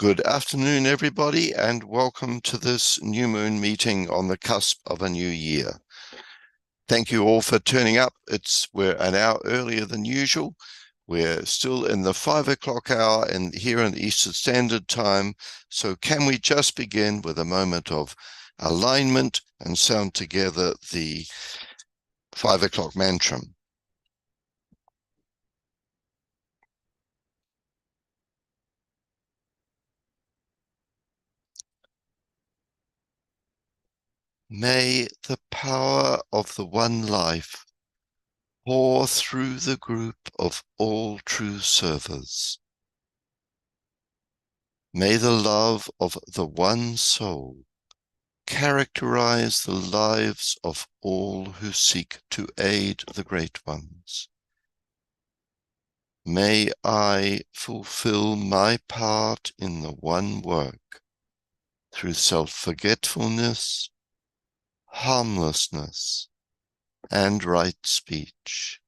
Good afternoon, everybody, and welcome to this new moon meeting on the cusp of a new year. Thank you all for turning up. We're an hour earlier than usual. We're still in the 5 o'clock hour here in Eastern Standard Time. So can we just begin with a moment of alignment and sound together the 5 o'clock mantram? May the power of the one life pour through the group of all true servers. May the love of the one soul characterize the lives of all who seek to aid the great ones. May I fulfill my part in the one work through self-forgetfulness, harmlessness, and right speech.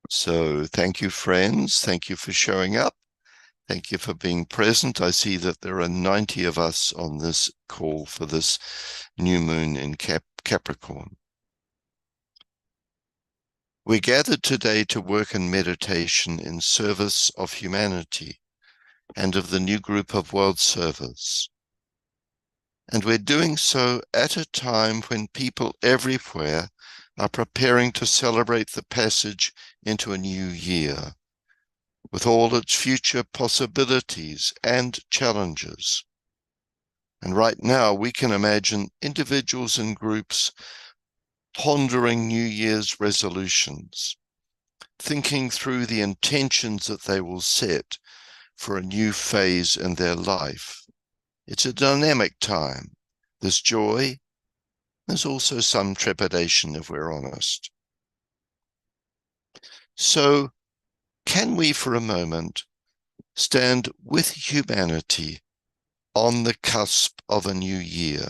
So thank you, friends. Thank you for showing up. Thank you for being present. I see that there are 90 of us on this call for this new moon in Capricorn. We gathered today to work in meditation in service of humanity and of the new group of world servers. And we're doing so at a time when people everywhere are preparing to celebrate the passage into a new year, with all its future possibilities and challenges. And right now, we can imagine individuals and groups pondering New Year's resolutions, thinking through the intentions that they will set for a new phase in their life. It's a dynamic time. There's joy. There's also some trepidation, if we're honest. So, can we, for a moment, stand with humanity on the cusp of a new year?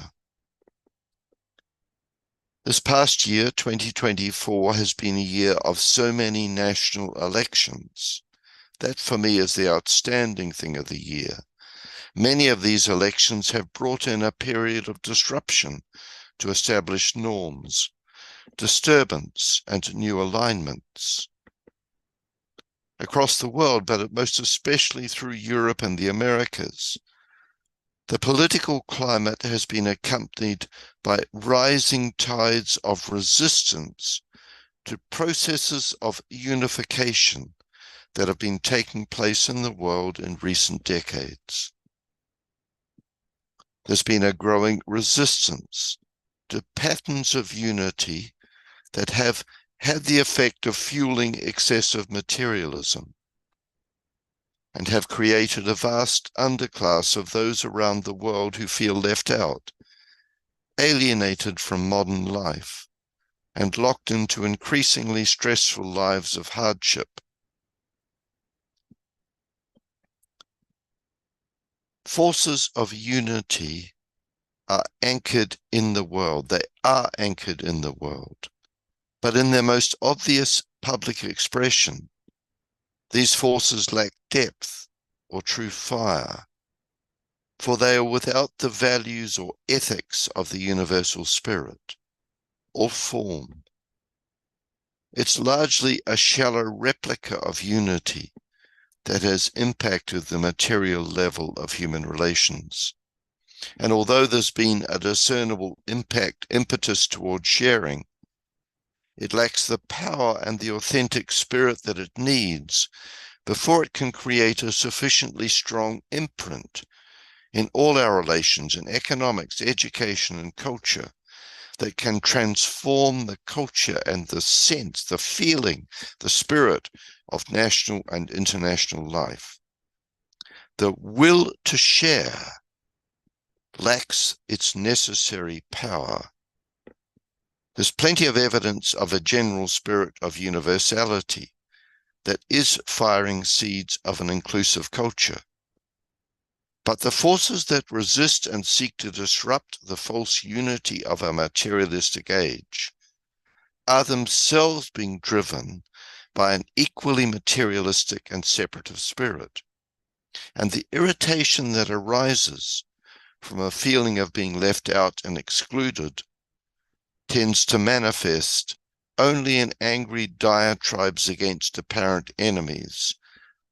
This past year, 2024, has been a year of so many national elections. That, for me, is the outstanding thing of the year. Many of these elections have brought in a period of disruption to establish norms, disturbance, and new alignments. Across the world, but most especially through Europe and the Americas, the political climate has been accompanied by rising tides of resistance to processes of unification that have been taking place in the world in recent decades. There's been a growing resistance to patterns of unity that have had the effect of fueling excessive materialism and have created a vast underclass of those around the world who feel left out, alienated from modern life, and locked into increasingly stressful lives of hardship. Forces of unity are anchored in the world. They are anchored in the world. But in their most obvious public expression, these forces lack depth or true fire, for they are without the values or ethics of the universal spirit or form. It's largely a shallow replica of unity that has impacted the material level of human relations. And although there's been a discernible impetus towards sharing, it lacks the power and the authentic spirit that it needs before it can create a sufficiently strong imprint in all our relations in economics, education, and culture that can transform the culture and the sense, the feeling, the spirit of national and international life. The will to share lacks its necessary power. There's plenty of evidence of a general spirit of universality that is firing seeds of an inclusive culture. But the forces that resist and seek to disrupt the false unity of our materialistic age are themselves being driven by an equally materialistic and separative spirit. And the irritation that arises from a feeling of being left out and excluded tends to manifest only in angry diatribes against apparent enemies,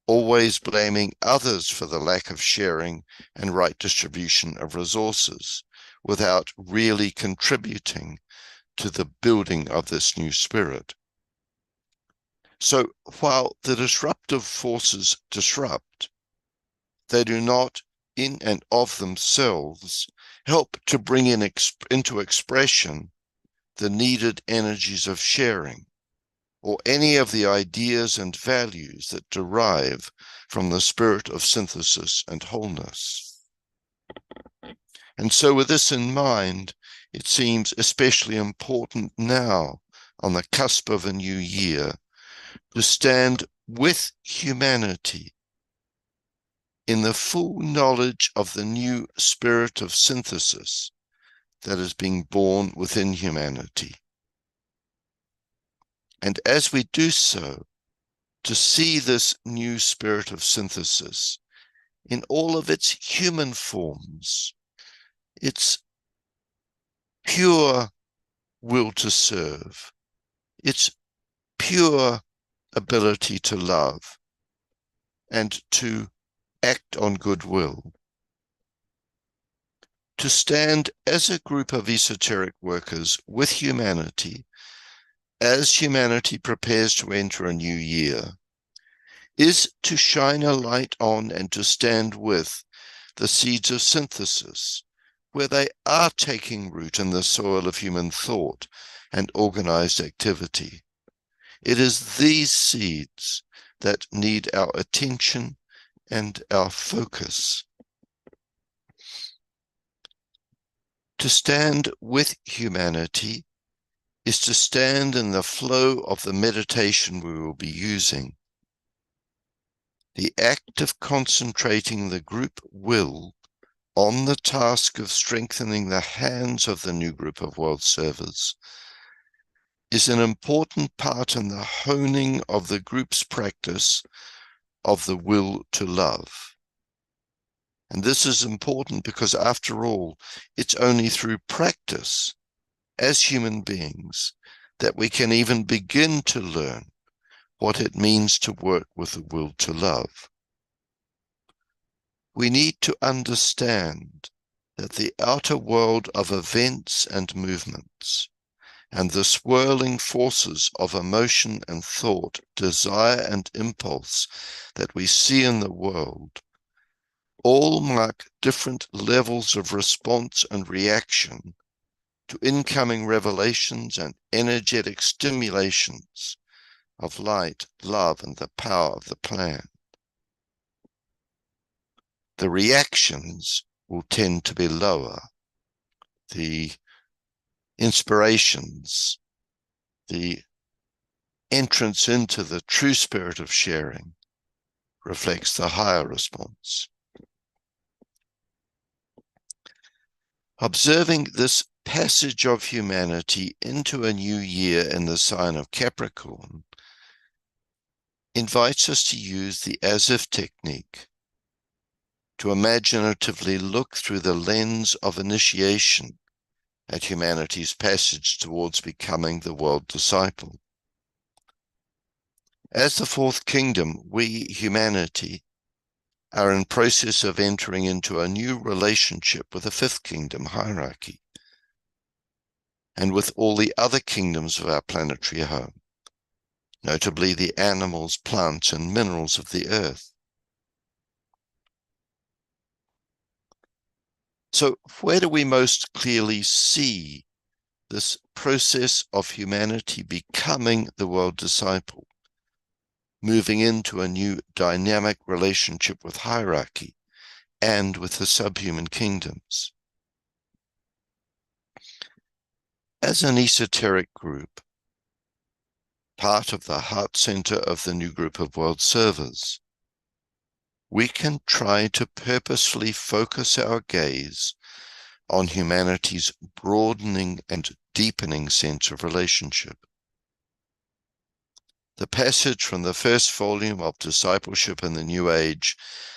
always blaming others for the lack of sharing and right distribution of resources, without really contributing to the building of this new spirit. So while the disruptive forces disrupt, they do not in and of themselves help to bring into expression the needed energies of sharing, or any of the ideas and values that derive from the spirit of synthesis and wholeness. And so with this in mind, it seems especially important now, on the cusp of a new year, to stand with humanity in the full knowledge of the new spirit of synthesis that is being born within humanity. And as we do so, to see this new spirit of synthesis in all of its human forms, its pure will to serve, its pure ability to love and to act on goodwill, to stand as a group of esoteric workers with humanity as humanity prepares to enter a new year, is to shine a light on and to stand with the seeds of synthesis, where they are taking root in the soil of human thought and organized activity. It is these seeds that need our attention and our focus. To stand with humanity is to stand in the flow of the meditation we will be using. The act of concentrating the group will on the task of strengthening the hands of the new group of world servers is an important part in the honing of the group's practice of the will to love. And this is important because, after all, it's only through practice as human beings that we can even begin to learn what it means to work with the will to love. We need to understand that the outer world of events and movements and the swirling forces of emotion and thought, desire and impulse that we see in the world all mark different levels of response and reaction to incoming revelations and energetic stimulations of light, love, and the power of the plan. The reactions will tend to be lower. The inspirations, the entrance into the true spirit of sharing reflects the higher response. Observing this passage of humanity into a new year in the sign of Capricorn invites us to use the as-if technique to imaginatively look through the lens of initiation at humanity's passage towards becoming the world disciple. As the fourth kingdom, we, humanity, are in process of entering into a new relationship with the fifth kingdom hierarchy and with all the other kingdoms of our planetary home, notably the animals, plants, and minerals of the earth. So where do we most clearly see this process of humanity becoming the world disciple, moving into a new dynamic relationship with hierarchy and with the subhuman kingdoms? As an esoteric group, part of the heart center of the new group of world servers, we can try to purposefully focus our gaze on humanity's broadening and deepening sense of relationship. The passage from the first volume of Discipleship in the New Age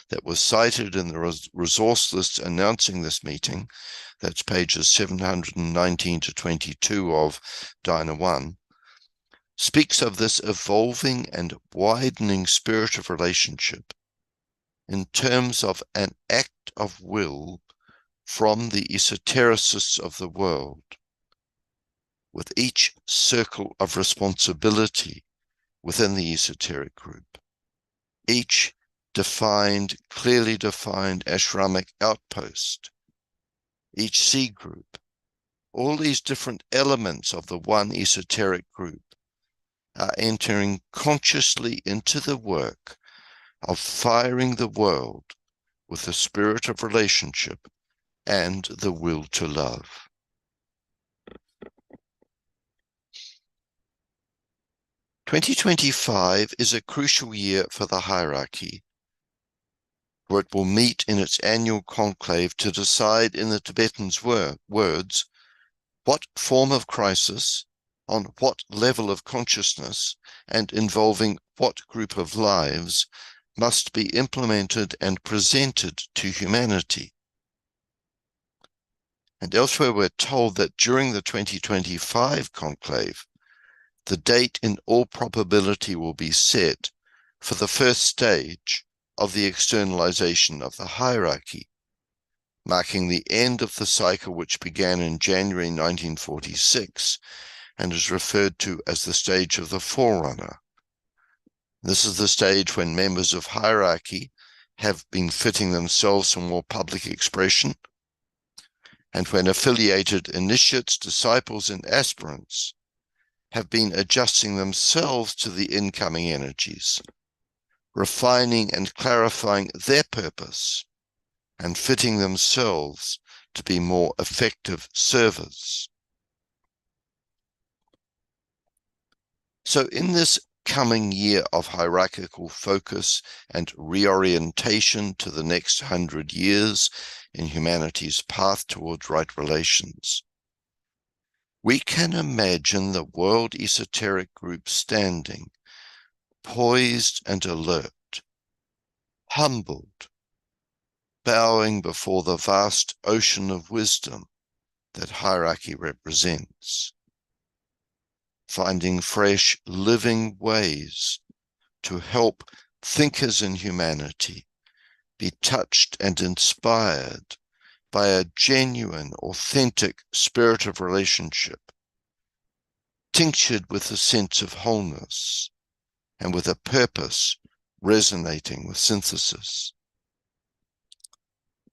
that was cited in the resource list announcing this meeting, that's pages 719 to 22 of Dina 1, speaks of this evolving and widening spirit of relationship in terms of an act of will from the esotericists of the world, with each circle of responsibility within the esoteric group, each clearly defined ashramic outpost, each C group, all these different elements of the one esoteric group are entering consciously into the work of firing the world with the spirit of relationship and the will to love. "2025 is a crucial year for the hierarchy, where it will meet in its annual conclave to decide, in the Tibetans' words, what form of crisis, on what level of consciousness, and involving what group of lives must be implemented and presented to humanity." And elsewhere we're told that during the 2025 conclave, the date in all probability will be set for the first stage of the externalization of the hierarchy, marking the end of the cycle which began in January 1946 and is referred to as the stage of the forerunner. This is the stage when members of hierarchy have been fitting themselves for more public expression, and when affiliated initiates, disciples, and aspirants have been adjusting themselves to the incoming energies, refining and clarifying their purpose, and fitting themselves to be more effective servers. So in this coming year of hierarchical focus and reorientation to the next 100 years in humanity's path towards right relations, we can imagine the world esoteric group standing, poised and alert, humbled, bowing before the vast ocean of wisdom that hierarchy represents, finding fresh, living ways to help thinkers in humanity be touched and inspired by a genuine, authentic spirit of relationship, tinctured with a sense of wholeness and with a purpose resonating with synthesis.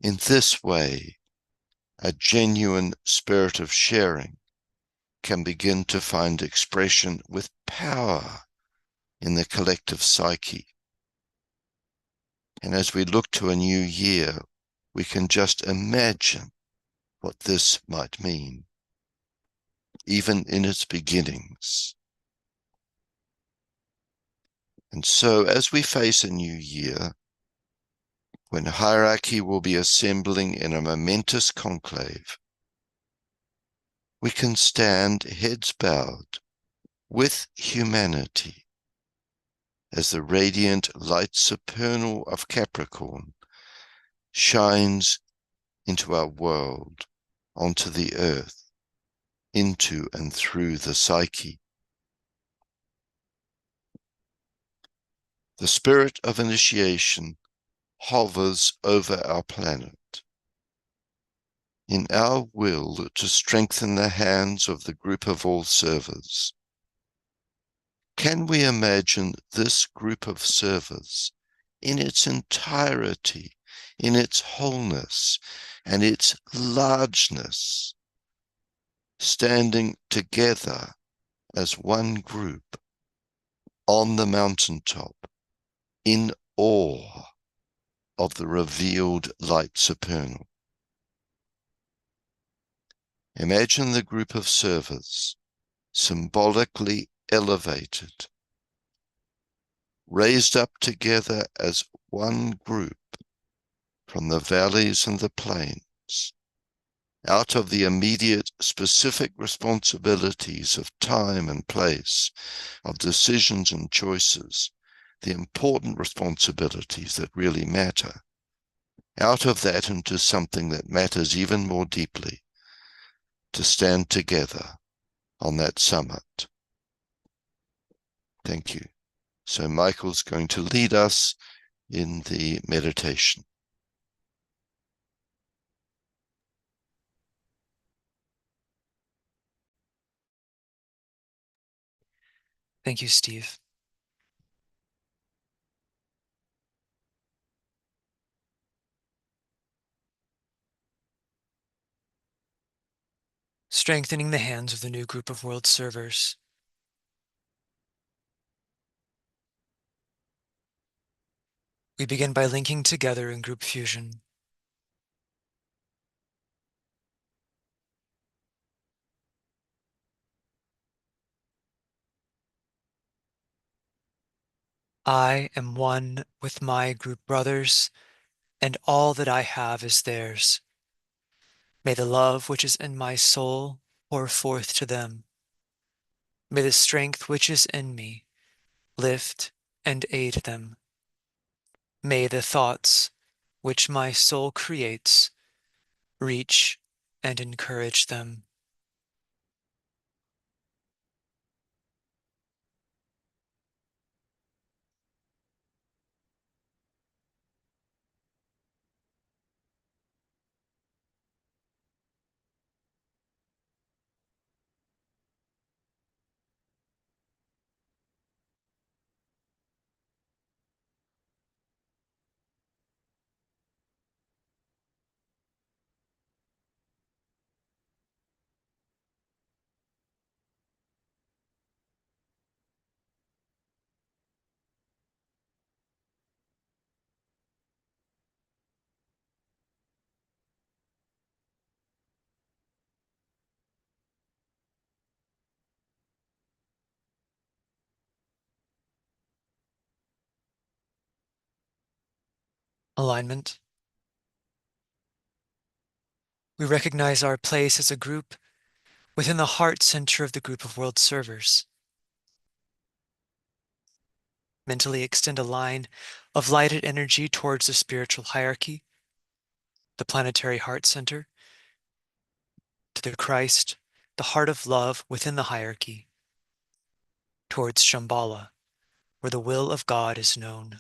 In this way, a genuine spirit of sharing can begin to find expression with power in the collective psyche. And as we look to a new year, we can just imagine what this might mean, even in its beginnings. And so as we face a new year, when hierarchy will be assembling in a momentous conclave, we can stand heads bowed with humanity as the radiant light supernal of Capricorn shines into our world, onto the earth, into and through the psyche. The spirit of initiation hovers over our planet. In our will to strengthen the hands of the group of all servers, can we imagine this group of servers in its entirety, in its wholeness and its largeness, standing together as one group on the mountaintop, in awe of the revealed light supernal? Imagine the group of servers symbolically elevated, raised up together as one group from the valleys and the plains, out of the immediate specific responsibilities of time and place, of decisions and choices, the important responsibilities that really matter, out of that into something that matters even more deeply, to stand together on that summit. Thank you. So Michael's going to lead us in the meditation. Thank you, Steve. Strengthening the hands of the new group of world servers. We begin by linking together in group fusion. I am one with my group brothers, and all that I have is theirs. May the love which is in my soul pour forth to them. May the strength which is in me lift and aid them. May the thoughts which my soul creates reach and encourage them. Alignment. We recognize our place as a group within the heart center of the group of world servers. Mentally extend a line of lighted energy towards the spiritual hierarchy, the planetary heart center, to the Christ, the heart of love within the hierarchy, towards Shambhala, where the will of God is known.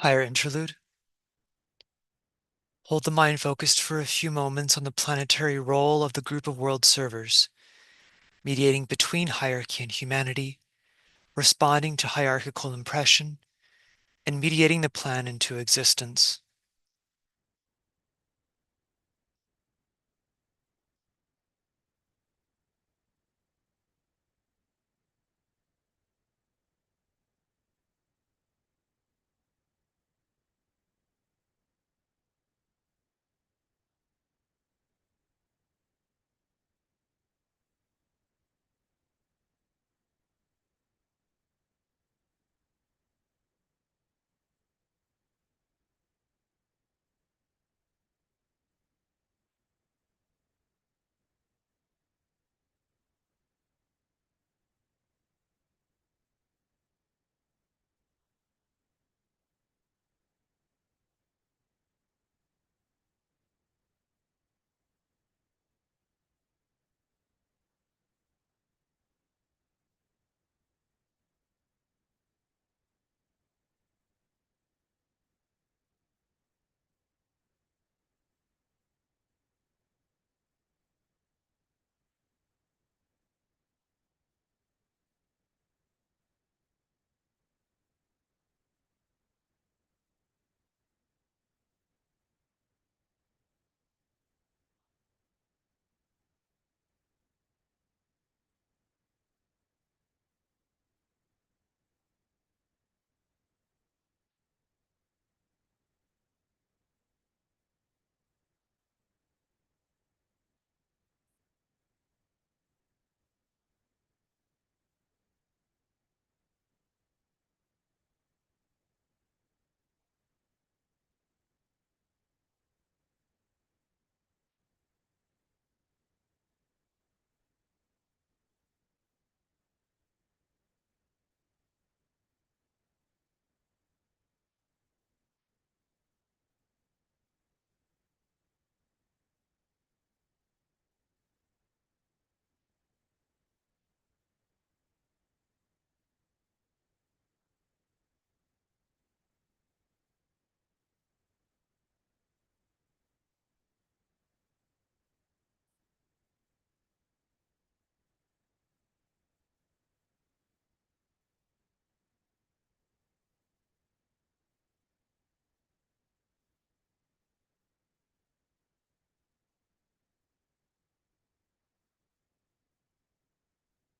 Higher interlude. Hold the mind focused for a few moments on the planetary role of the group of world servers, mediating between hierarchy and humanity, responding to hierarchical impression, and mediating the plan into existence.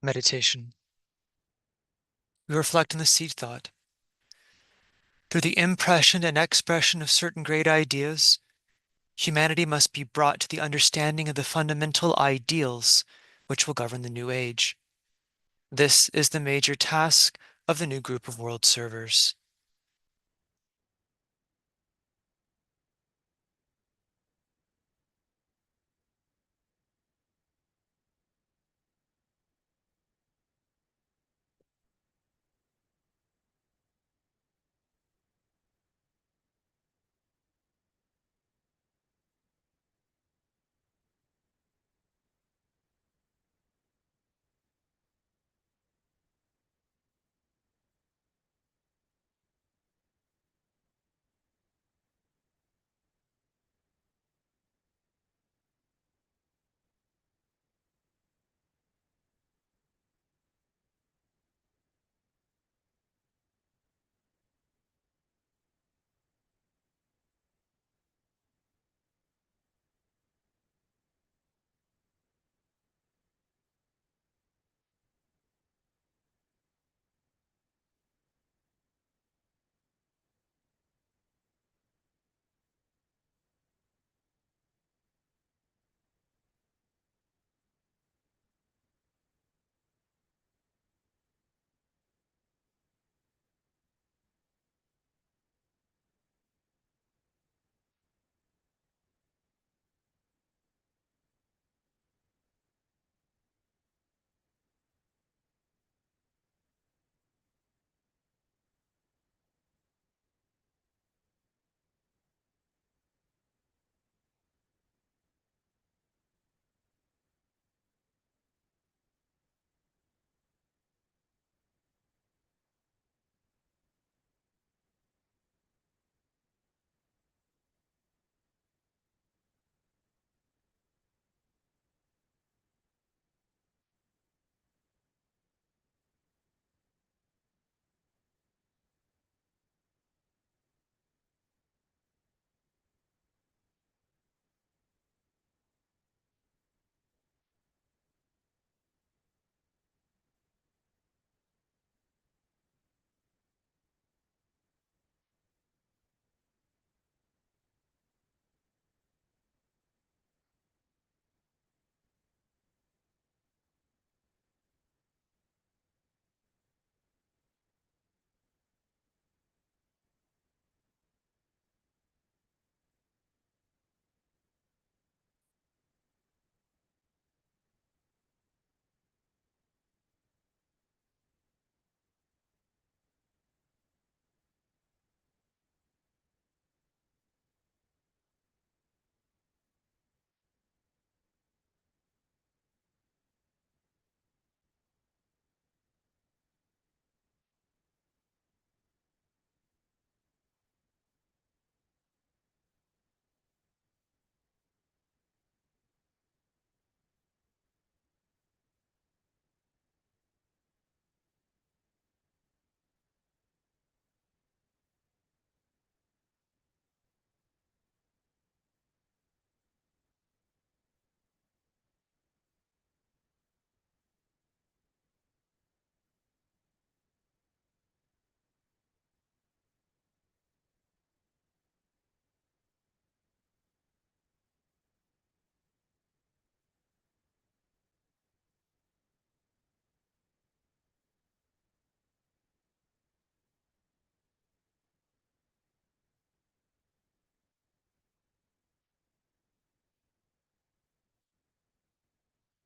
Meditation. We reflect on the seed thought. Through the impression and expression of certain great ideas, humanity must be brought to the understanding of the fundamental ideals which will govern the new age. This is the major task of the new group of world servers.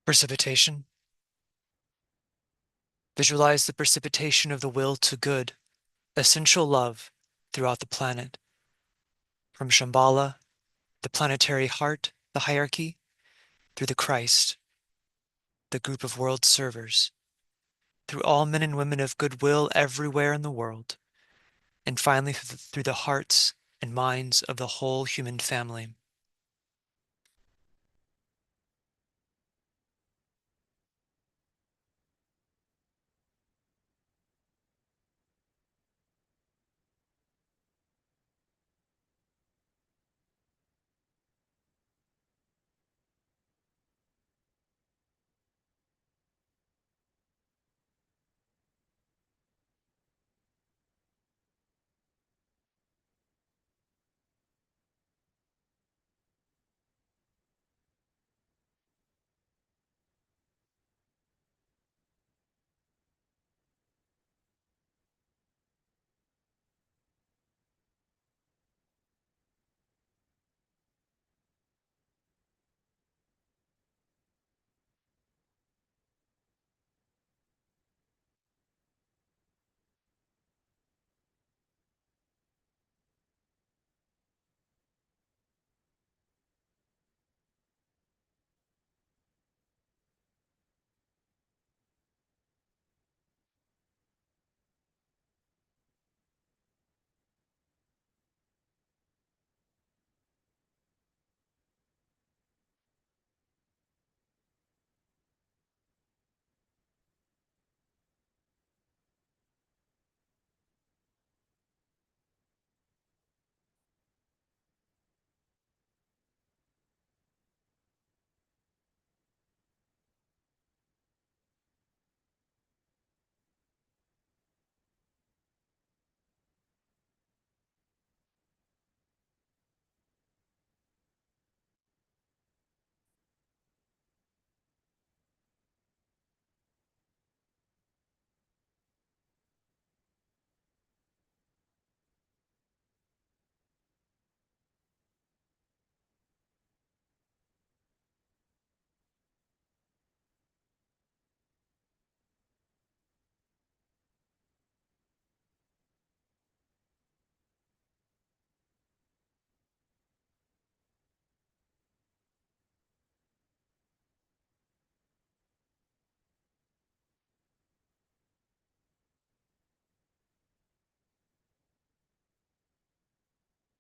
Precipitation. Visualize the precipitation of the will to good, essential love throughout the planet. From Shambhala, the planetary heart, the hierarchy, through the Christ, the group of world servers, through all men and women of goodwill everywhere in the world, and finally through the hearts and minds of the whole human family.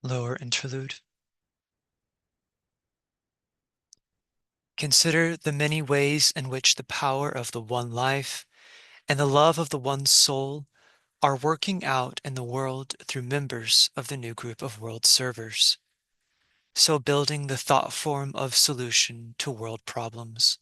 Lower interlude. Consider the many ways in which the power of the one life and the love of the one soul are working out in the world through members of the new group of world servers, so building the thought form of solution to world problems.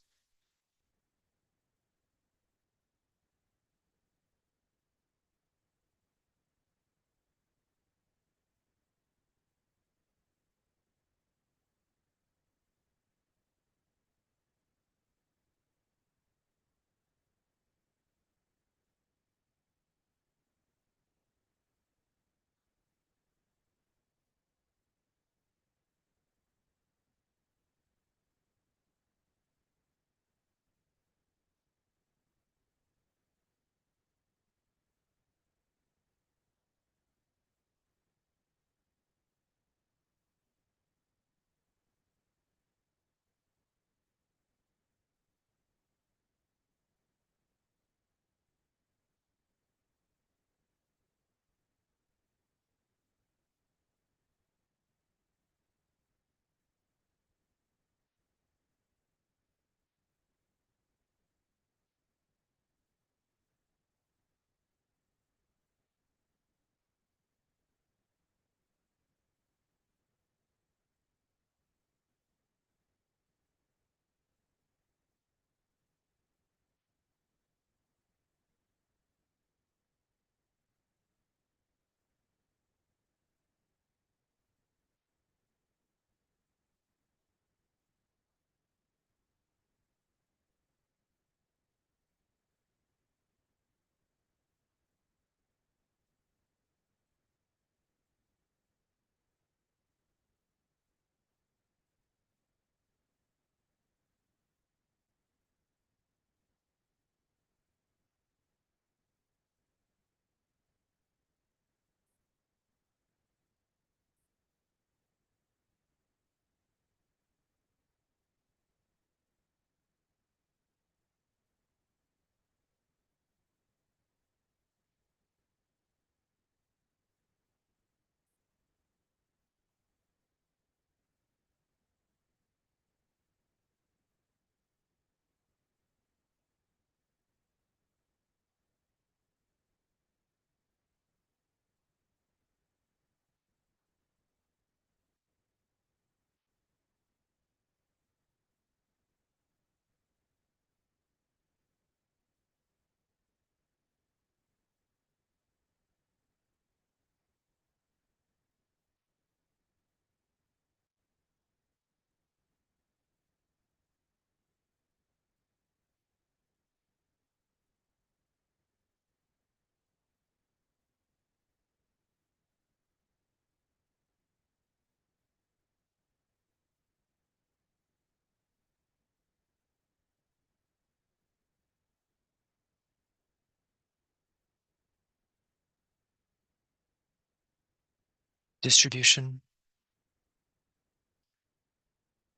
distribution.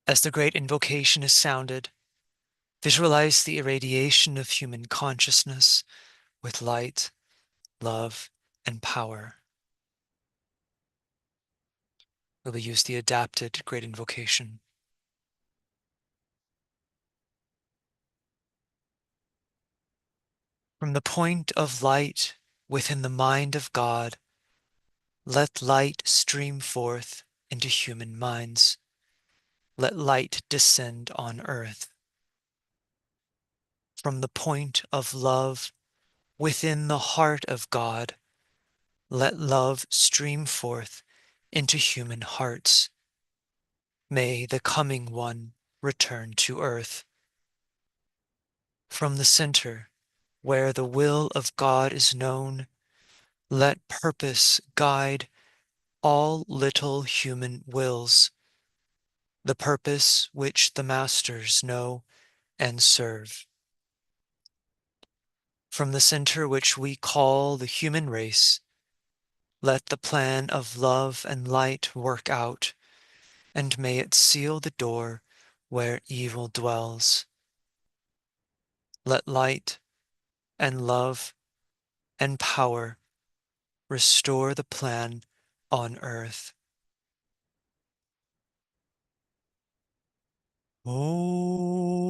As the great invocation is sounded, visualize the irradiation of human consciousness with light, love, and power. We'll use the adapted great invocation. From the point of light within the mind of God, let light stream forth into human minds. Let light descend on earth. From the point of love within the heart of God, let love stream forth into human hearts. May the coming one return to earth. From the center, where the will of God is known, let purpose guide all little human wills, the purpose which the masters know and serve. From the center which we call the human race, let the plan of love and light work out, and may it seal the door where evil dwells. Let light and love and power restore the plan on earth. Om.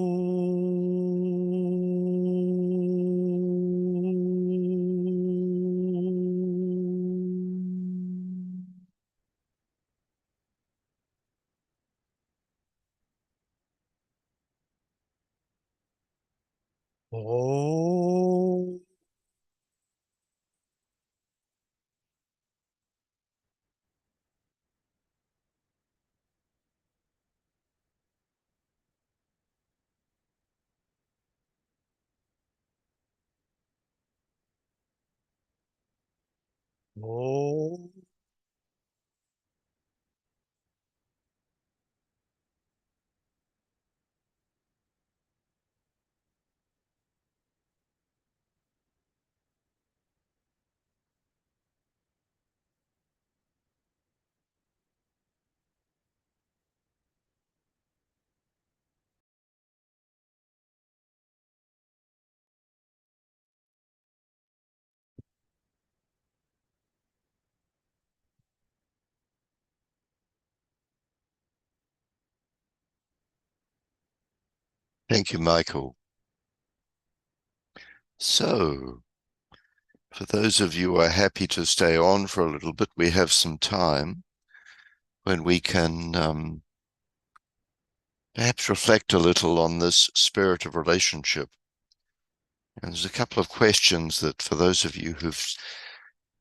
Om. Thank you, Michael. So, for those of you who are happy to stay on for a little bit, we have some time when we can perhaps reflect a little on this spirit of relationship. And there's a couple of questions that, for those of you who've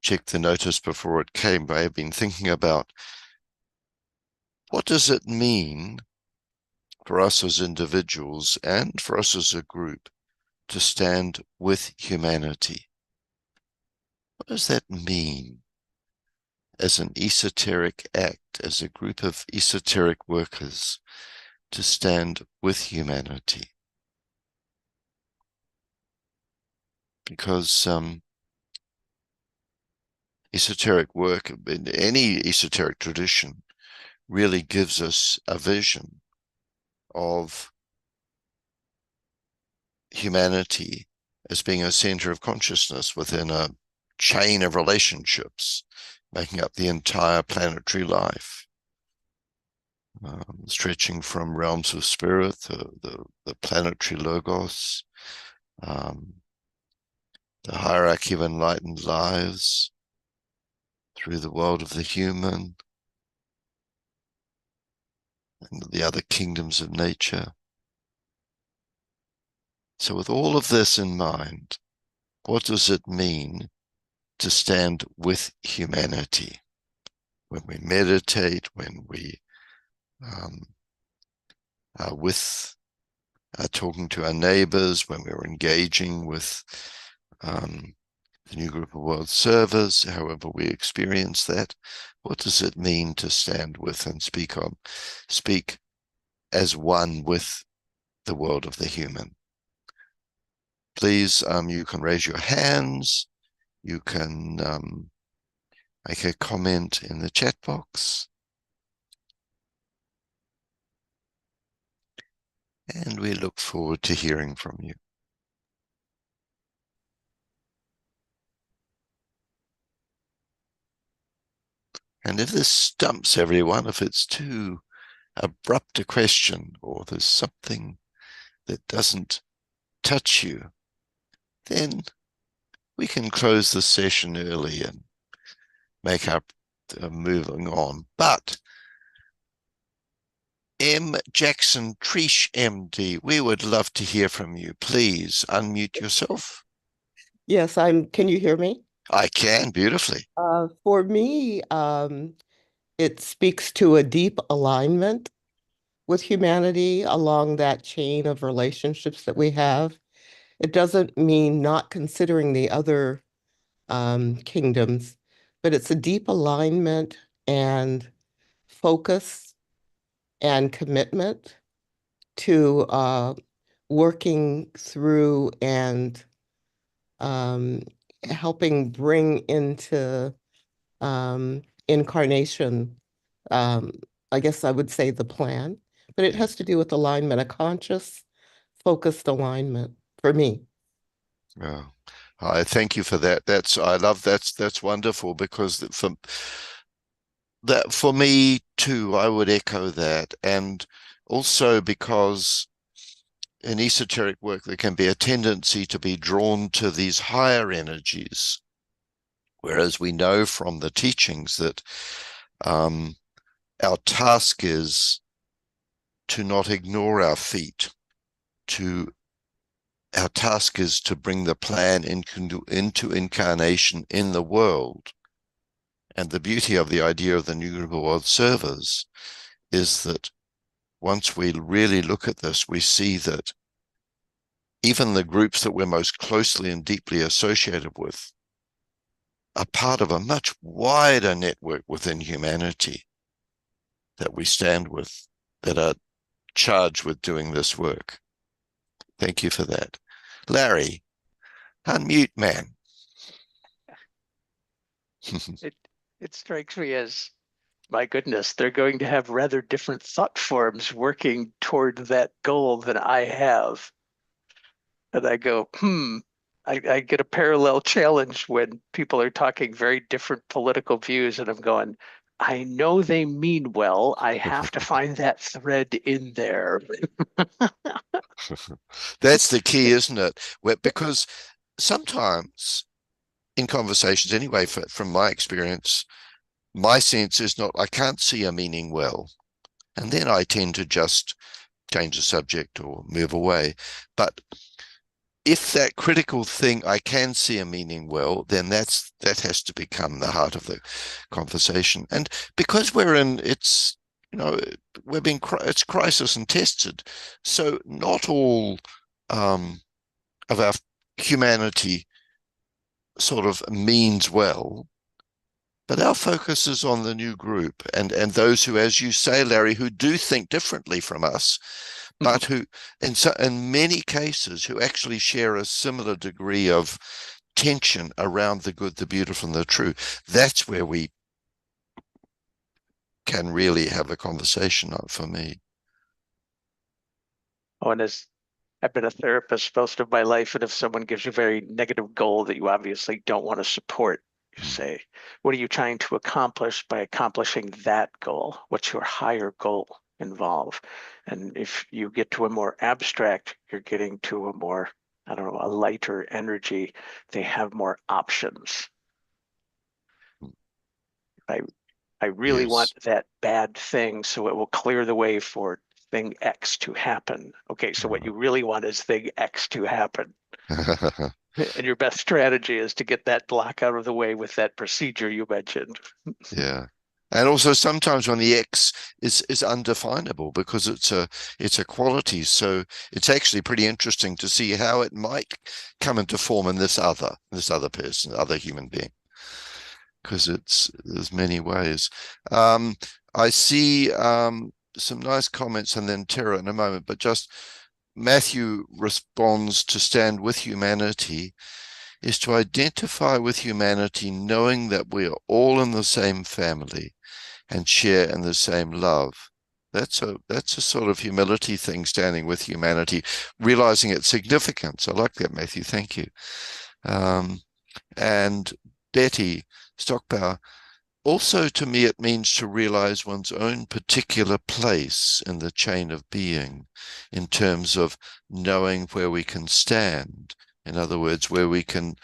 checked the notice before it came, I have been thinking about. What does it mean for us as individuals and for us as a group to stand with humanity? What does that mean as an esoteric act, as a group of esoteric workers, to stand with humanity? Because esoteric work, in any esoteric tradition, really gives us a vision of humanity as being a center of consciousness within a chain of relationships making up the entire planetary life, stretching from realms of spirit, the planetary logos, the hierarchy of enlightened lives, through the world of the human, and the other kingdoms of nature. So with all of this in mind, what does it mean to stand with humanity? When we meditate, when we are talking to our neighbors, when we're engaging with the new group of world servers, however we experience that, what does it mean to stand with and speak as one with the world of the human? Please, you can raise your hands, you can make a comment in the chat box. And we look forward to hearing from you. And if this stumps everyone, if it's too abrupt a question or there's something that doesn't touch you, then we can close the session early and make up moving on. But M. Jackson Trish, MD, we would love to hear from you. Please unmute yourself. Yes, can you hear me? I can, beautifully. For me, it speaks to a deep alignment with humanity along that chain of relationships that we have. It doesn't mean not considering the other kingdoms, but it's a deep alignment and focus and commitment to working through and helping bring into incarnation, I guess I would say the plan, but it has to do with alignment, a conscious, focused alignment for me. Oh, I thank you for that. I love that's wonderful, because for me too, I would echo that. And also because in esoteric work, there can be a tendency to be drawn to these higher energies, whereas we know from the teachings that our task is to not ignore our feet. Our task is to bring the plan into incarnation in the world. And the beauty of the idea of the New World Servers is that once we really look at this, we see that even the groups that we're most closely and deeply associated with are part of a much wider network within humanity that we stand with, that are charged with doing this work. Thank you for that. Larry, unmute, man. It strikes me as, my goodness, they're going to have rather different thought forms working toward that goal than I have. And I go, I get a parallel challenge when people are talking very different political views, and I'm going, I know they mean well. I have to find that thread in there. That's the key, isn't it? Because sometimes in conversations, anyway, from my experience, my sense is not, I can't see a meaning well. And then I tend to just change the subject or move away. But if that critical thing, I can see a meaning well, then that has to become the heart of the conversation. And because it's it's crisis and tested. So not all of our humanity sort of means well, but our focus is on the new group and those who, as you say, Larry, who do think differently from us, but who, in many cases, who actually share a similar degree of tension around the good, the beautiful, and the true. That's where we can really have a conversation for me. Oh, and I've been a therapist most of my life, and if someone gives you a very negative goal that you obviously don't want to support, you say, what are you trying to accomplish by accomplishing that goal? What's your higher goal involve? And if you get to a more abstract, you're getting to a more, I don't know, a lighter energy. They have more options. I really want that bad thing, so it will clear the way for thing X to happen. Okay, so what you really want is thing X to happen. And your best strategy is to get that block out of the way with that procedure you mentioned. Yeah. And also sometimes when the X is undefinable because it's a quality. So it's actually pretty interesting to see how it might come into form in this other person, other human being. Because there's many ways. I see some nice comments, and then Tara in a moment, but just Matthew responds to stand with humanity. is to identify with humanity, knowing that we are all in the same family and share in the same love. That's a sort of humility thing, standing with humanity, realizing its significance. I like that, Matthew. Thank you. And Betty Stockbauer, also to me, it means to realize one's own particular place in the chain of being, in terms of knowing where we can stand. In other words, where we can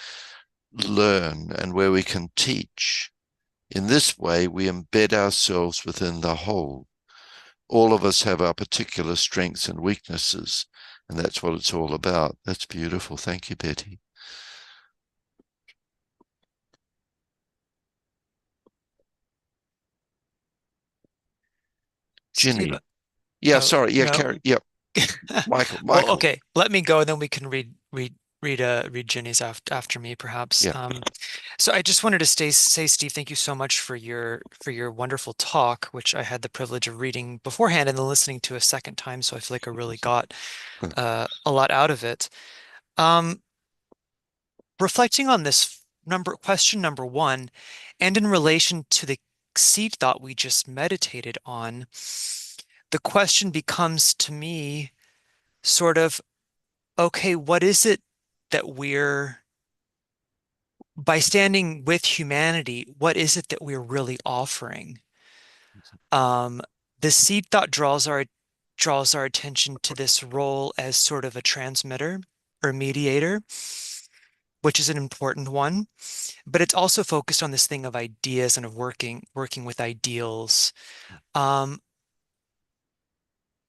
learn and where we can teach. In this way, we embed ourselves within the whole. All of us have our particular strengths and weaknesses, and that's what it's all about. That's beautiful. Thank you, Betty. Ginny. Steve, Yeah, oh, sorry. Yeah, no. Carrie. Yep. Michael. Well, okay. Let me go, and then we can read Ginny's after me, perhaps. Yeah. So I just wanted to say, Steve, thank you so much for your wonderful talk, which I had the privilege of reading beforehand and then listening to a second time. So I feel like I really got a lot out of it. Reflecting on this question number one, and in relation to the seed thought we just meditated on, the question becomes to me sort of, okay, what is it that by standing with humanity, what is it that we're really offering? The seed thought draws our attention to this role as sort of a transmitter or mediator, which is an important one, but it's also focused on this thing of ideas and of working with ideals.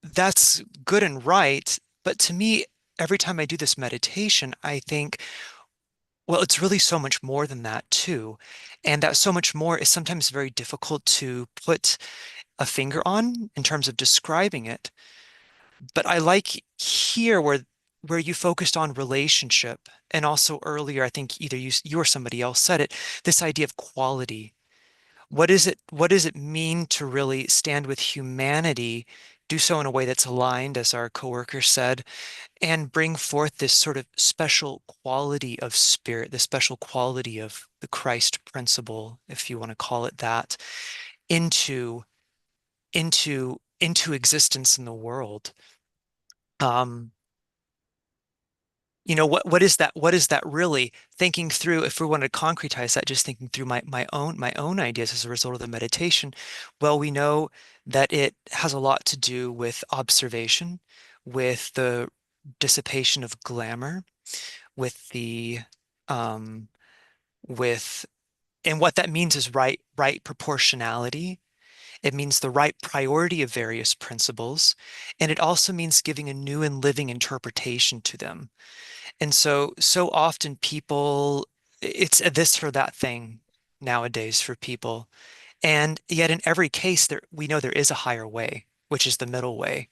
That's good and right, but to me, every time I do this meditation, I think, well, it's really so much more than that too. And that so much more is sometimes very difficult to put a finger on in terms of describing it. But I like here where you focused on relationship, and also earlier, I think either you or somebody else said it, this idea of quality. What does it mean to really stand with humanity, do so in a way that's aligned, as our coworker said, and bring forth this sort of special quality of spirit, the special quality of the Christ principle, if you want to call it that, into existence in the world. What is that? What is that really? Thinking through, if we want to concretize that, just thinking through my own ideas as a result of the meditation, well, we know that it has a lot to do with observation, with the dissipation of glamour, with the with and what that means is right proportionality. It means the right priority of various principles, and it also means giving a new and living interpretation to them. And so often people, it's a this or that thing nowadays for people. And yet in every case, we know there is a higher way, which is the middle way.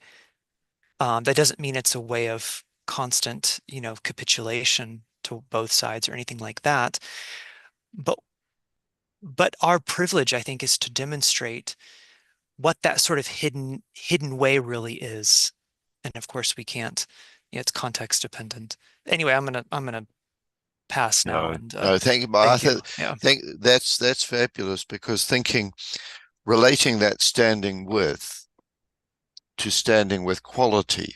That doesn't mean it's a way of constant, capitulation to both sides or anything like that. But our privilege, I think, is to demonstrate what that sort of hidden way really is. And of course we can't, it's context dependent. Anyway, I'm gonna pass now. No, thank you. Thank you. Yeah. Think that's fabulous, because relating that standing with to standing with quality.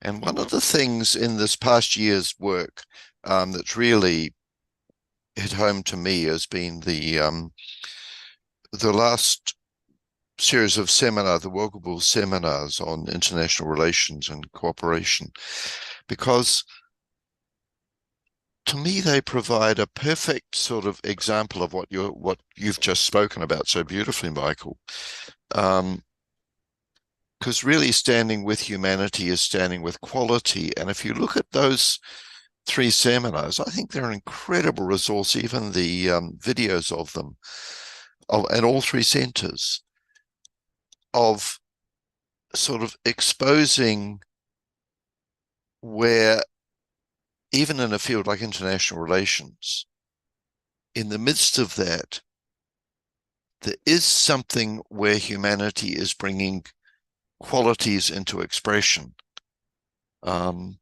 And one of the things in this past year's work that's really hit home to me has been the last series of seminars, the Woggle seminars on international relations and cooperation, because to me they provide a perfect sort of example of what you've just spoken about so beautifully, Michael. Because really standing with humanity is standing with quality. And if you look at those 3 seminars, I think they're an incredible resource, even the videos of them, at all 3 centers, of sort of exposing where, even in a field like international relations, in the midst of that, there is something where humanity is bringing qualities into expression. And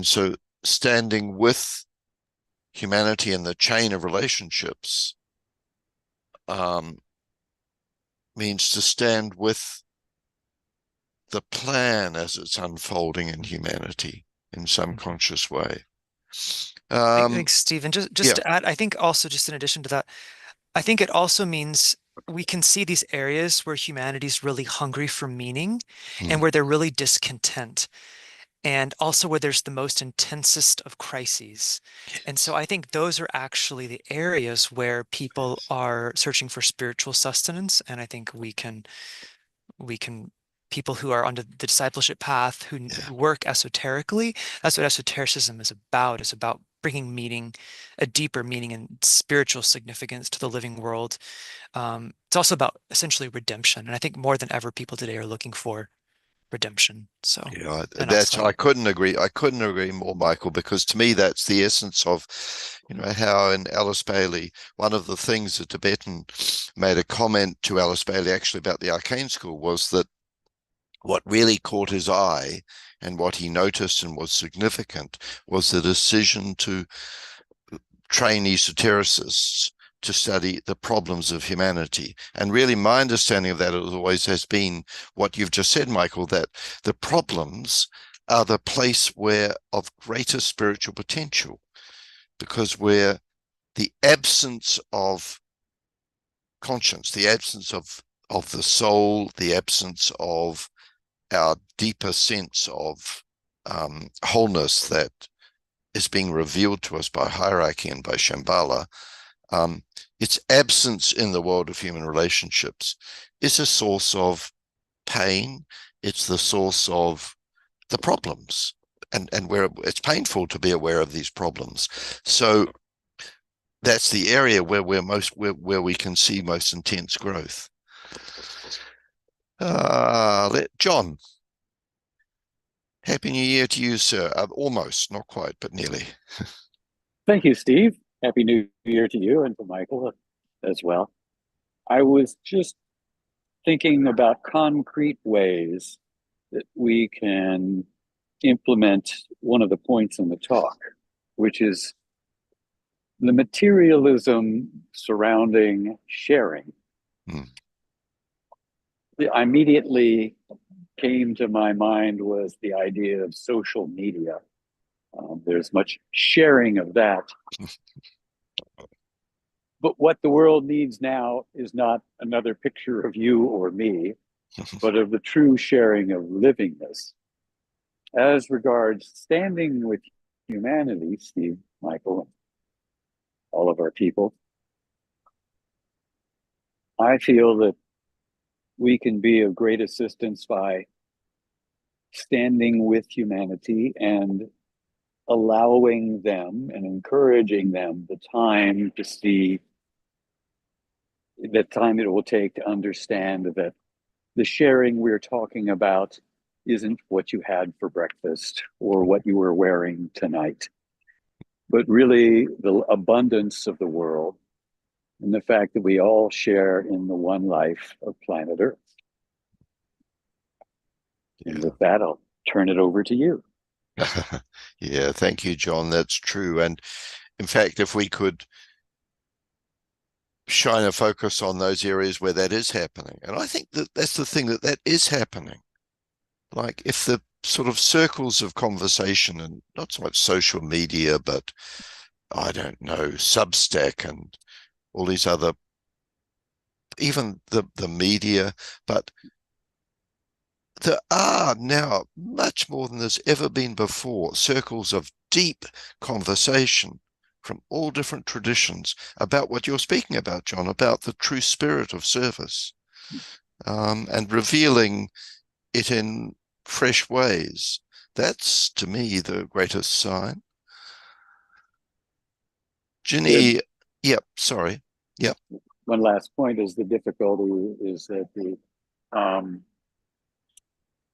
so standing with humanity and the chain of relationships means to stand with the plan as it's unfolding in humanity in some conscious way. Thanks, Stephen. Just yeah. to add, I think also just in addition to that, I think it also means we can see these areas where humanity's really hungry for meaning and where they're really discontent, and also where there's the most intensest of crises. And so I think those are actually the areas where people are searching for spiritual sustenance. And I think we can people who are on the discipleship path who work esoterically, that's what esotericism is about bringing meaning, a deeper meaning and spiritual significance to the living world. It's also about essentially redemption. And I think more than ever, people today are looking for redemption. So yeah, and that's also, I couldn't agree more, Michael, because to me that's the essence of, you know, how in Alice Bailey, one of the things the Tibetan made a comment to Alice Bailey actually about the Arcane School was that what really caught his eye and what he noticed and was significant was the decision to train esotericists to study the problems of humanity. And really my understanding of that always has been what you've just said, Michael, that the problems are the place where of greater spiritual potential, because where the absence of conscience, the absence of the soul, the absence of our deeper sense of wholeness that is being revealed to us by hierarchy and by Shambhala, its absence in the world of human relationships is a source of pain. It's the source of the problems, and where it's painful to be aware of these problems. So that's the area where where we can see most intense growth. John, Happy New Year to you, sir. Almost, not quite, but nearly. Thank you, Steve. Happy New Year to you and to Michael as well. I was just thinking about concrete ways that we can implement one of the points in the talk, which is the materialism surrounding sharing. I immediately came to my mind was the idea of social media. There's much sharing of that. But what the world needs now is not another picture of you or me, but of the true sharing of livingness. As regards standing with humanity, Steve, Michael, all of our people, I feel that we can be of great assistance by standing with humanity and allowing them and encouraging them the time to see the time it will take to understand that the sharing we're talking about isn't what you had for breakfast or what you were wearing tonight, but really the abundance of the world and the fact that we all share in the one life of planet Earth. And with that, I'll turn it over to you. Yeah, thank you, John. That's true. And in fact, if we could shine a focus on those areas where that is happening, and I think that that's the thing, that is happening. Like if the sort of circles of conversation, and not so much social media, but I don't know, Substack and all these other, even the media, but there are now, much more than there's ever been before, circles of deep conversation from all different traditions about what you're speaking about, John, about the true spirit of service, and revealing it in fresh ways. That's, to me, the greatest sign. Ginny, yep, sorry. Yep. One last point is the difficulty is that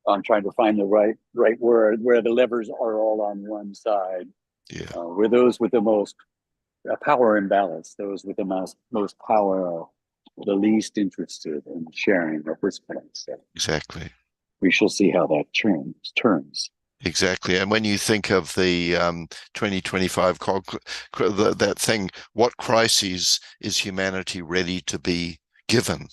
I'm trying to find the right word, where the levers are all on one side. Yeah. Where those with the most power imbalance, those with the most power are the least interested in sharing at this point. So exactly. we shall see how that turns. Exactly. And when you think of the 2025 that thing, what crises is humanity ready to be given?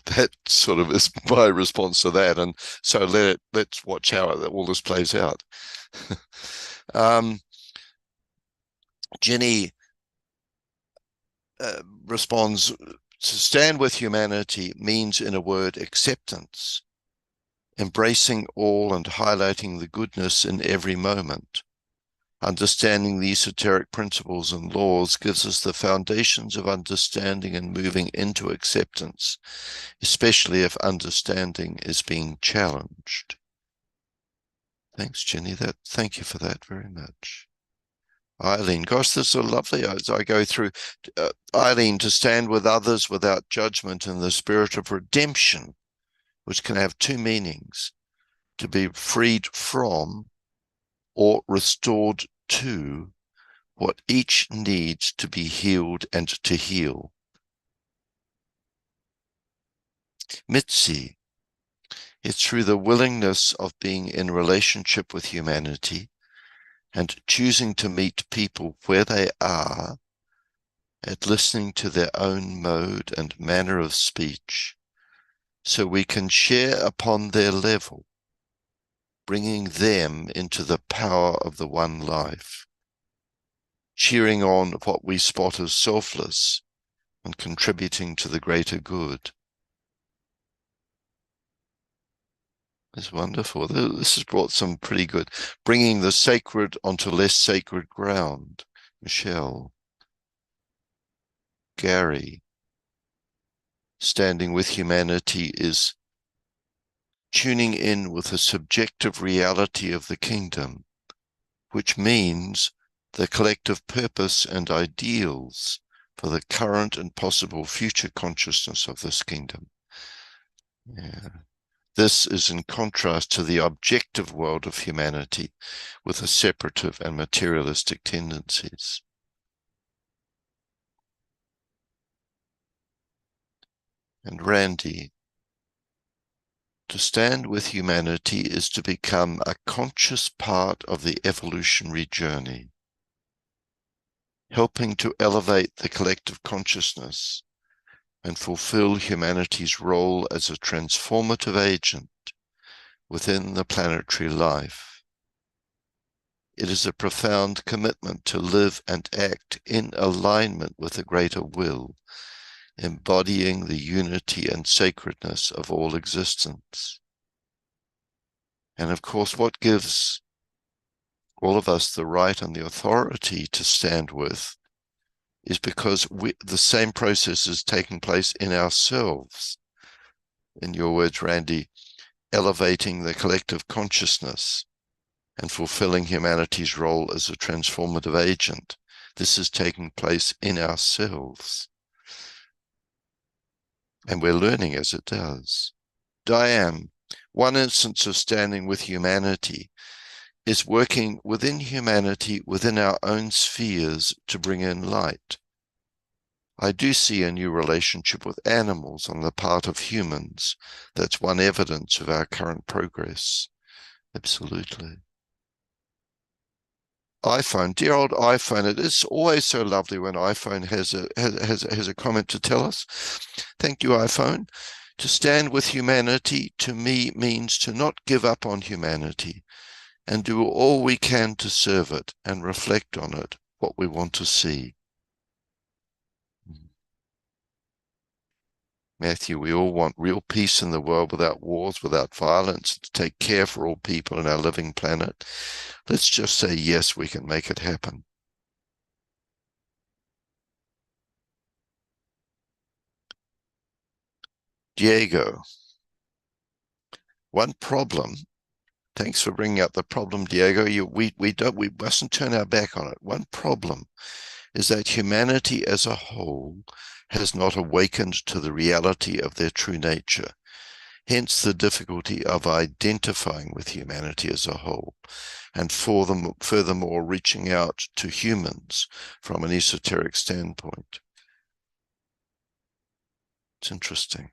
That sort of is my response to that. And so let's watch how all this plays out. Jenny responds, to stand with humanity means, in a word, acceptance, embracing all and highlighting the goodness in every moment. Understanding the esoteric principles and laws gives us the foundations of understanding and moving into acceptance, especially if understanding is being challenged. Thanks, Jenny. Thank you for that very much. Eileen, gosh, this is so lovely as I go through. Eileen, to stand with others without judgment in the spirit of redemption, which can have two meanings: to be freed from or restored to what each needs to be healed and to heal. Mitzi, it's through the willingness of being in relationship with humanity and choosing to meet people where they are, at listening to their own mode and manner of speech, so we can share upon their level, bringing them into the power of the one life, cheering on what we spot as selfless and contributing to the greater good. It's wonderful. This has brought some pretty good, bringing the sacred onto less sacred ground. Michelle, Gary, standing with humanity is tuning in with the subjective reality of the kingdom, which means the collective purpose and ideals for the current and possible future consciousness of this kingdom. Yeah. This is in contrast to the objective world of humanity with its separative and materialistic tendencies. And Randy, to stand with humanity is to become a conscious part of the evolutionary journey, helping to elevate the collective consciousness and fulfill humanity's role as a transformative agent within the planetary life. It is a profound commitment to live and act in alignment with the greater will, embodying the unity and sacredness of all existence. And of course, what gives all of us the right and the authority to stand with is because the same process is taking place in ourselves. In your words, Randy, elevating the collective consciousness and fulfilling humanity's role as a transformative agent. This is taking place in ourselves. And we're learning as it does. Diane, one instance of standing with humanity is working within humanity, within our own spheres, to bring in light. I do see a new relationship with animals on the part of humans. That's one evidence of our current progress. Absolutely. iPhone, dear old iPhone. It is always so lovely when iPhone has a comment to tell us. Thank you, iPhone. To stand with humanity, to me, means to not give up on humanity and do all we can to serve it and reflect on it, what we want to see. Matthew, we all want real peace in the world without wars, without violence, to take care for all people in our living planet. Let's just say, yes, we can make it happen. Diego, one problem. Thanks for bringing up the problem, Diego. We mustn't turn our back on it. One problem is that humanity as a whole has not awakened to the reality of their true nature. Hence the difficulty of identifying with humanity as a whole, and furthermore reaching out to humans from an esoteric standpoint. It's interesting,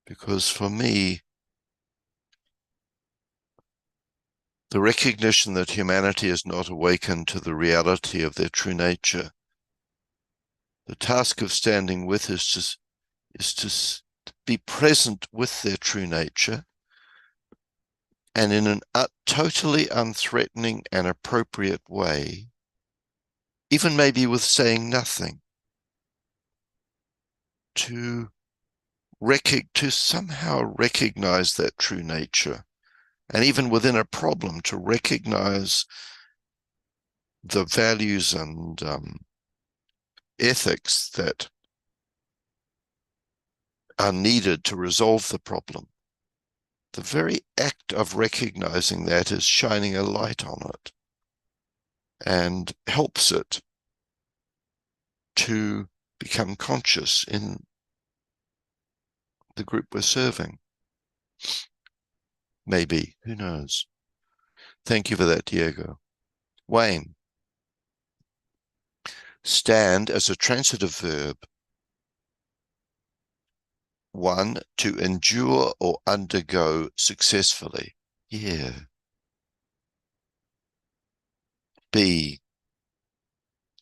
because for me, the recognition that humanity is not awakened to the reality of their true nature. The task of standing with is to be present with their true nature, and in an totally unthreatening and appropriate way, even maybe with saying nothing, to somehow recognize that true nature, and even within a problem, to recognize the values and ethics that are needed to resolve the problem. The very act of recognizing that is shining a light on it and helps it to become conscious in the group we're serving. Maybe, who knows? Thank you for that, Diego. Wayne. Stand as a transitive verb. 1, to endure or undergo successfully. Yeah. B,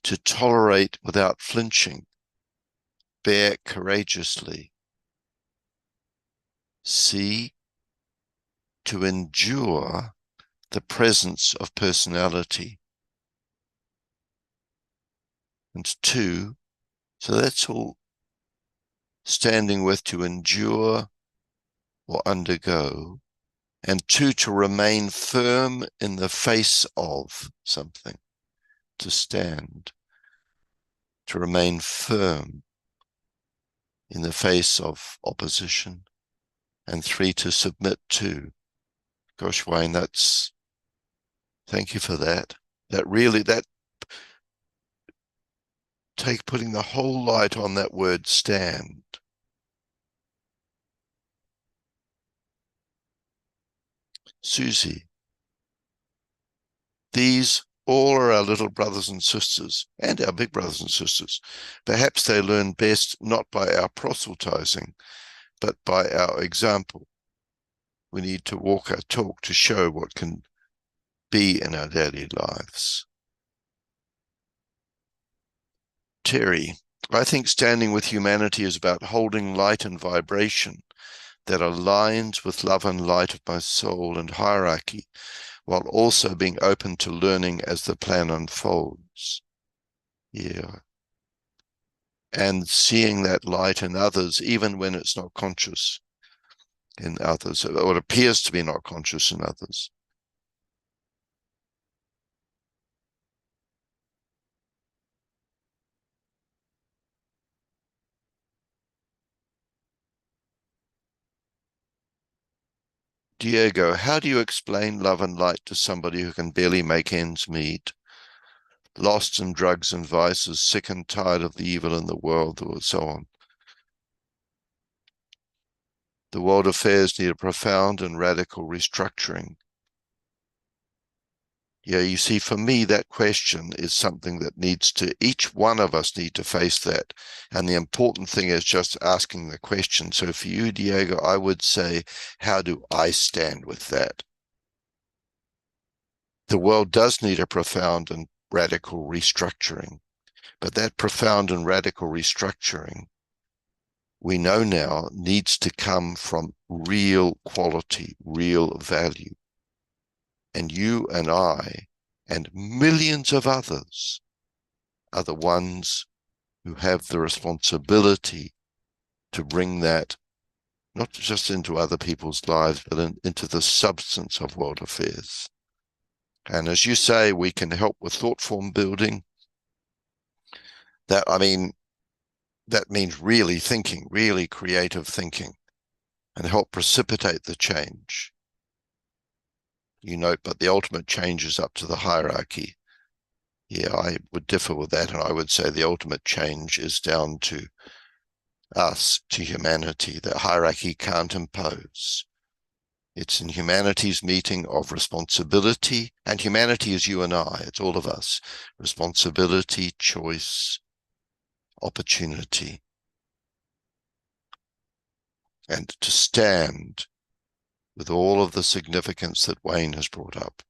to tolerate without flinching. Bear courageously. C, to endure the presence of personality. And 2, so that's all standing with, to endure or undergo. And 2, to remain firm in the face of something, to stand, to remain firm in the face of opposition. And 3, to submit to. Gosh, Wayne, thank you for that. Putting the whole light on that word stand. Susie, these all are our little brothers and sisters, and our big brothers and sisters. Perhaps they learn best not by our proselytizing, but by our example. We need to walk our talk to show what can be in our daily lives. Terry, I think standing with humanity is about holding light and vibration that aligns with love and light of my soul and hierarchy, while also being open to learning as the plan unfolds. Yeah. And seeing that light in others, even when it's not conscious in others, or it appears to be not conscious in others. Diego, how do you explain love and light to somebody who can barely make ends meet, lost in drugs and vices, sick and tired of the evil in the world, or so on? The world affairs need a profound and radical restructuring. Yeah, you see, for me, that question is something that each one of us need to face that. And the important thing is just asking the question. So for you, Diego, I would say, how do I stand with that? The world does need a profound and radical restructuring, but that profound and radical restructuring, we know now, needs to come from real quality, real value. And you and I and millions of others are the ones who have the responsibility to bring that not just into other people's lives, but into the substance of world affairs. And as you say, we can help with thought form building. That means really thinking, really creative thinking, and help precipitate the change. You note, but the ultimate change is up to the hierarchy. Yeah, I would differ with that, and I would say the ultimate change is down to us, to humanity. The hierarchy can't impose. It's in humanity's meeting of responsibility, and humanity is you and I, it's all of us. Responsibility, choice, opportunity. And to stand with all of the significance that Wayne has brought up.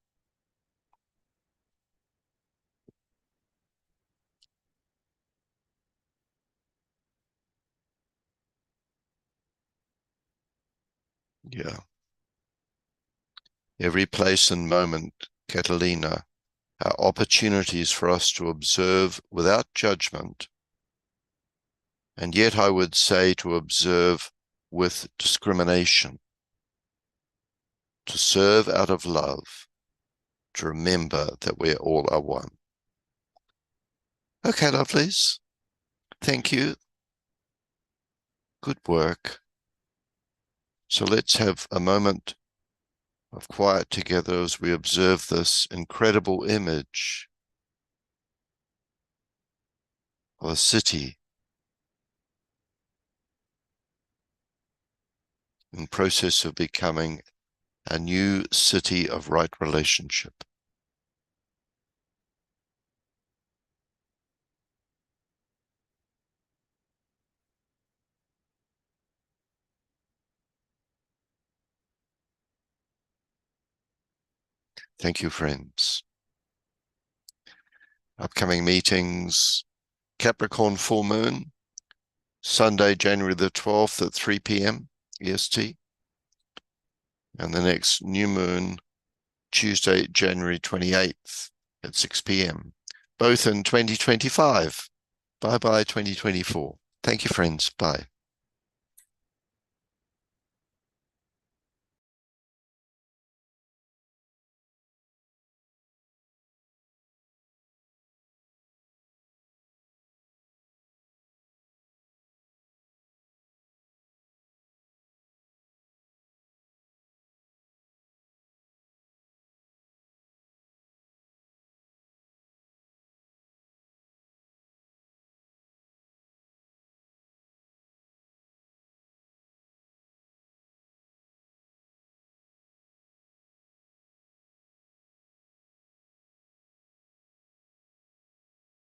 Yeah. Every place and moment, Catalina, are opportunities for us to observe without judgment, and yet I would say to observe with discrimination, to serve out of love, to remember that we all are one. Okay, lovelies. Thank you. Good work. So let's have a moment of quiet together as we observe this incredible image of a city in process of becoming a new city of right relationship. Thank you, friends. Upcoming meetings, Capricorn full moon, Sunday, January the 12th at 3 p.m. EST. And the next new moon, Tuesday, January 28th at 6 p.m. Both in 2025. Bye-bye 2024. Thank you, friends. Bye.